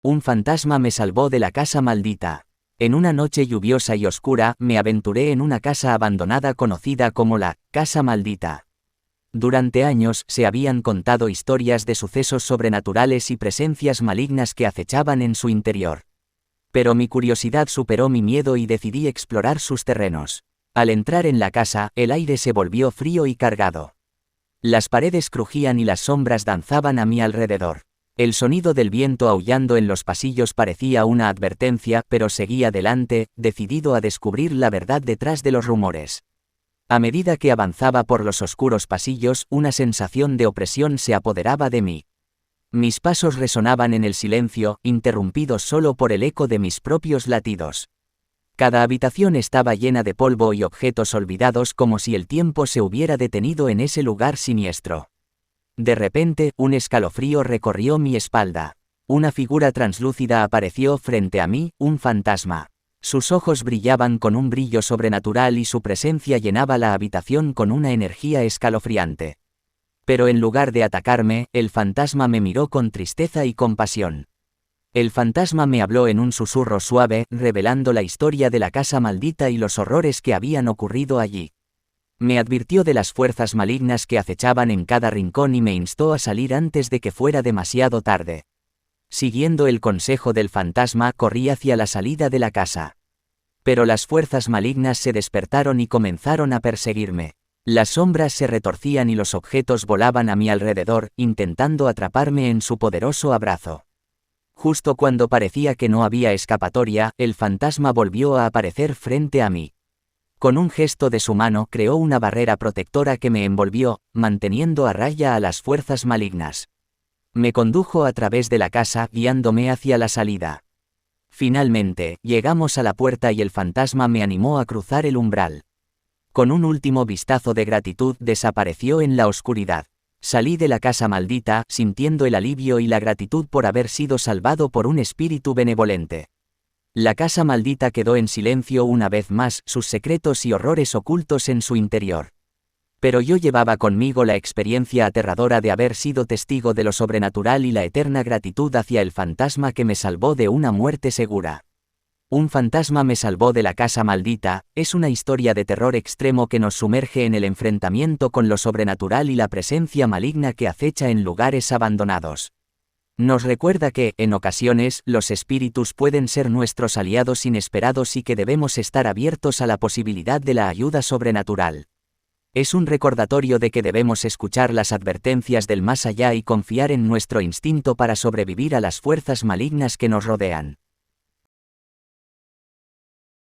Un fantasma me salvó de la casa maldita. En una noche lluviosa y oscura, me aventuré en una casa abandonada conocida como la Casa Maldita. Durante años se habían contado historias de sucesos sobrenaturales y presencias malignas que acechaban en su interior. Pero mi curiosidad superó mi miedo y decidí explorar sus terrenos. Al entrar en la casa, el aire se volvió frío y cargado. Las paredes crujían y las sombras danzaban a mi alrededor. El sonido del viento aullando en los pasillos parecía una advertencia, pero seguí adelante, decidido a descubrir la verdad detrás de los rumores. A medida que avanzaba por los oscuros pasillos, una sensación de opresión se apoderaba de mí. Mis pasos resonaban en el silencio, interrumpidos solo por el eco de mis propios latidos. Cada habitación estaba llena de polvo y objetos olvidados, como si el tiempo se hubiera detenido en ese lugar siniestro. De repente, un escalofrío recorrió mi espalda. Una figura translúcida apareció frente a mí, un fantasma. Sus ojos brillaban con un brillo sobrenatural y su presencia llenaba la habitación con una energía escalofriante. Pero en lugar de atacarme, el fantasma me miró con tristeza y compasión. El fantasma me habló en un susurro suave, revelando la historia de la casa maldita y los horrores que habían ocurrido allí. Me advirtió de las fuerzas malignas que acechaban en cada rincón y me instó a salir antes de que fuera demasiado tarde. Siguiendo el consejo del fantasma, corrí hacia la salida de la casa. Pero las fuerzas malignas se despertaron y comenzaron a perseguirme. Las sombras se retorcían y los objetos volaban a mi alrededor, intentando atraparme en su poderoso abrazo. Justo cuando parecía que no había escapatoria, el fantasma volvió a aparecer frente a mí. Con un gesto de su mano creó una barrera protectora que me envolvió, manteniendo a raya a las fuerzas malignas. Me condujo a través de la casa, guiándome hacia la salida. Finalmente, llegamos a la puerta y el fantasma me animó a cruzar el umbral. Con un último vistazo de gratitud, desapareció en la oscuridad. Salí de la casa maldita, sintiendo el alivio y la gratitud por haber sido salvado por un espíritu benevolente. La casa maldita quedó en silencio una vez más, sus secretos y horrores ocultos en su interior. Pero yo llevaba conmigo la experiencia aterradora de haber sido testigo de lo sobrenatural y la eterna gratitud hacia el fantasma que me salvó de una muerte segura. Un fantasma me salvó de la casa maldita, es una historia de terror extremo que nos sumerge en el enfrentamiento con lo sobrenatural y la presencia maligna que acecha en lugares abandonados. Nos recuerda que, en ocasiones, los espíritus pueden ser nuestros aliados inesperados y que debemos estar abiertos a la posibilidad de la ayuda sobrenatural. Es un recordatorio de que debemos escuchar las advertencias del más allá y confiar en nuestro instinto para sobrevivir a las fuerzas malignas que nos rodean.